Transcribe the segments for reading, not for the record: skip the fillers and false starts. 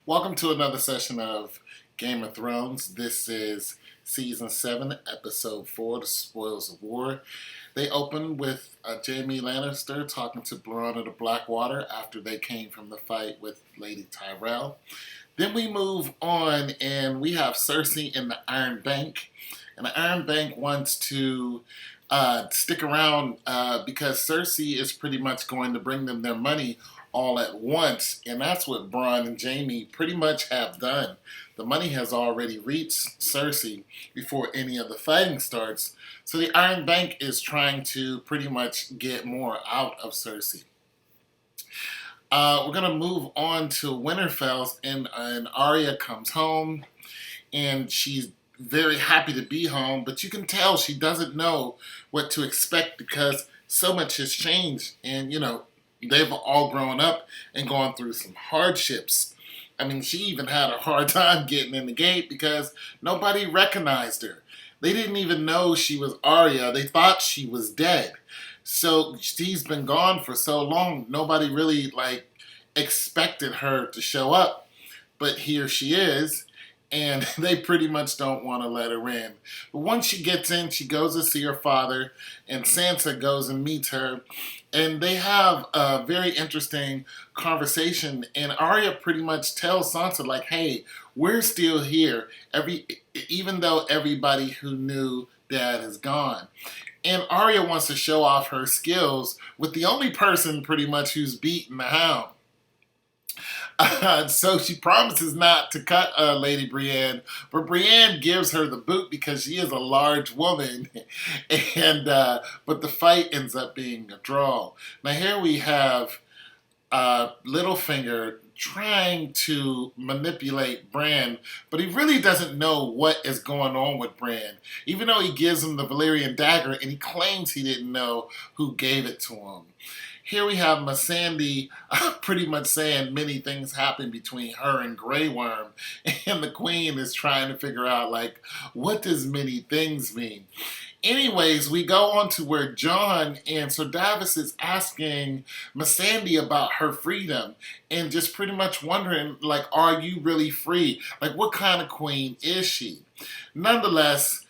Welcome to another session of Game of Thrones. This is Season 7, Episode 4, The Spoils of War. They open with Jaime Lannister talking to Bronn of the Blackwater after they came from the fight with Lady Tyrell. Then we move on and we have Cersei in the Iron Bank. And the Iron Bank wants to stick around because Cersei is pretty much going to bring them their money all at once, and that's what Bronn and Jaime pretty much have done. The money has already reached Cersei before any of the fighting starts, so the Iron Bank is trying to pretty much get more out of Cersei. We're going to move on to Winterfell, and Arya comes home, and she's very happy to be home, but you can tell she doesn't know what to expect because so much has changed, and they've all grown up and gone through some hardships. I mean, she even had a hard time getting in the gate because nobody recognized her. They didn't even know she was Arya. They thought she was dead. So she's been gone for so long, nobody really expected her to show up. But here she is, and they pretty much don't want to let her in. But once she gets in, she goes to see her father, and Sansa goes and meets her, and they have a very interesting conversation, and Arya pretty much tells Sansa, hey, we're still here, even though everybody who knew Dad is gone. And Arya wants to show off her skills with the only person pretty much who's beaten the Hound. So she promises not to cut Lady Brienne, but Brienne gives her the boot because she is a large woman, and but the fight ends up being a draw. Now here we have Littlefinger trying to manipulate Bran, but he really doesn't know what is going on with Bran, even though he gives him the Valyrian dagger and he claims he didn't know who gave it to him. Here we have Missandei pretty much saying many things happen between her and Grey Worm, and the Queen is trying to figure out, what does many things mean? Anyways, we go on to where Jon and Sir Davos is asking Missandei about her freedom and just pretty much wondering, are you really free? What kind of queen is she? Nonetheless,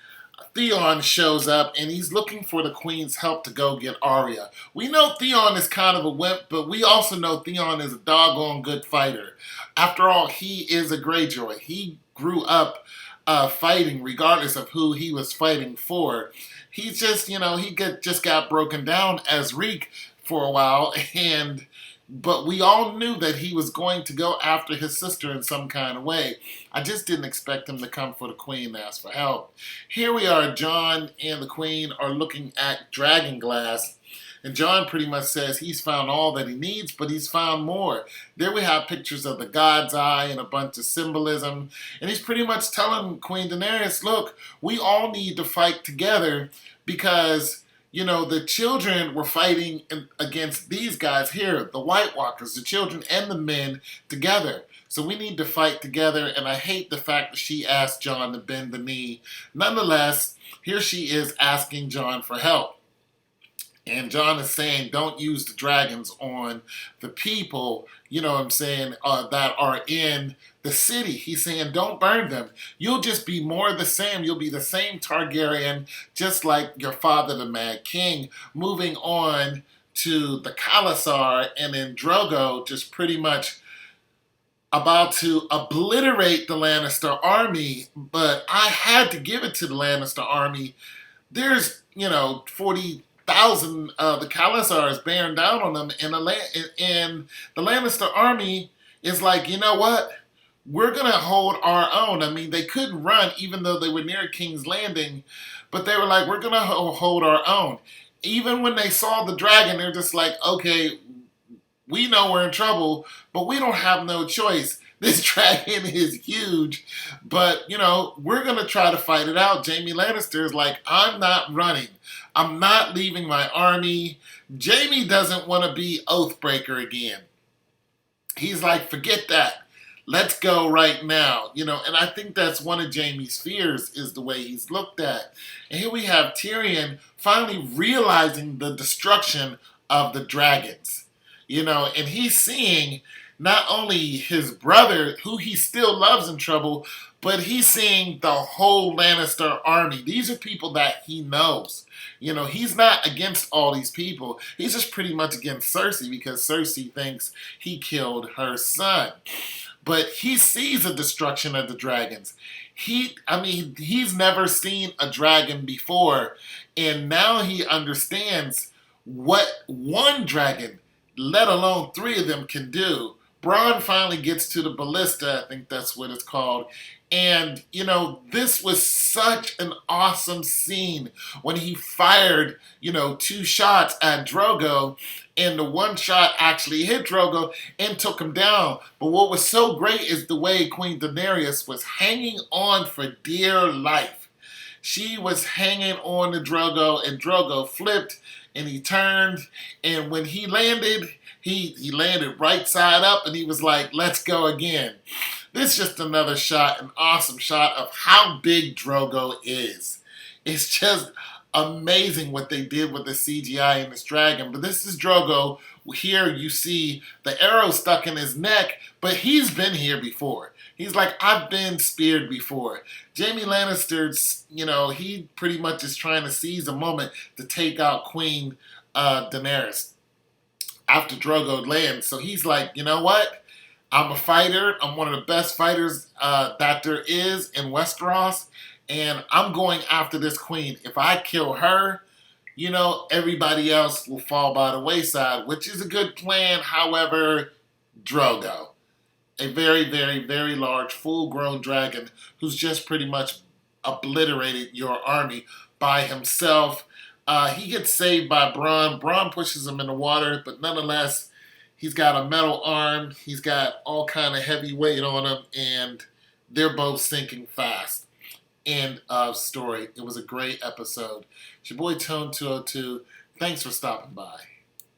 Theon shows up and he's looking for the Queen's help to go get Arya. We know Theon is kind of a wimp, but we also know Theon is a doggone good fighter. After all, he is a Greyjoy. He grew up fighting regardless of who he was fighting for. He just, just got broken down as Reek for a while, but we all knew that he was going to go after his sister in some kind of way. I just didn't expect him to come for the Queen and ask for help. Here we are, Jon and the Queen are looking at Dragonglass, and Jon pretty much says he's found all that he needs, but he's found more. There we have pictures of the God's Eye and a bunch of symbolism, and he's pretty much telling Queen Daenerys, look, we all need to fight together because the children were fighting against these guys here, the White Walkers, the children and the men together. So we need to fight together, and I hate the fact that she asked Jon to bend the knee. Nonetheless, here she is asking Jon for help. And Jon is saying, don't use the dragons on the people, that are in the city. He's saying, don't burn them. You'll just be more the same. You'll be the same Targaryen, just like your father, the Mad King. Moving on to the Khalasar, and then Drogo just pretty much about to obliterate the Lannister army. But I had to give it to the Lannister army. There's, 40,000 of the Khalasars bearing down on them, and the Lannister army is you know what? We're going to hold our own. I mean, they couldn't run even though they were near King's Landing, but they were we're going to hold our own. Even when they saw the dragon, they're just okay, we know we're in trouble, but we don't have no choice. This dragon is huge, but, we're going to try to fight it out. Jaime Lannister is I'm not running. I'm not leaving my army. Jaime doesn't want to be Oathbreaker again. He's forget that. Let's go right now. And I think that's one of Jaime's fears is the way he's looked at. And here we have Tyrion finally realizing the destruction of the dragons. and he's seeing not only his brother, who he still loves, in trouble, but he's seeing the whole Lannister army. These are people that he knows. He's not against all these people. He's just pretty much against Cersei because Cersei thinks he killed her son. But he sees the destruction of the dragons. He's never seen a dragon before, and now he understands what one dragon, let alone three of them, can do. Bronn finally gets to the ballista, I think that's what it's called. And, this was such an awesome scene when he fired, two shots at Drogo, and the one shot actually hit Drogo and took him down. But what was so great is the way Queen Daenerys was hanging on for dear life. She was hanging on to Drogo, and Drogo flipped, and he turned, and when he landed, he landed right side up, and he was like, let's go again. This is just another shot, an awesome shot of how big Drogo is. It's just amazing what they did with the CGI in this dragon. But this is Drogo. Here you see the arrow stuck in his neck, but he's been here before. He's like, I've been speared before. Jaime Lannister's, he pretty much is trying to seize a moment to take out Queen Daenerys after Drogo lands. So he's like, you know what? I'm a fighter. I'm one of the best fighters that there is in Westeros. And I'm going after this queen. If I kill her, everybody else will fall by the wayside, which is a good plan. However, Drogo, a very, very, very large, full-grown dragon who's just pretty much obliterated your army by himself. He gets saved by Bronn. Bronn pushes him in the water, but nonetheless, he's got a metal arm. He's got all kind of heavy weight on him, and they're both sinking fast. End of story. It was a great episode. It's your boy Tone202. Thanks for stopping by.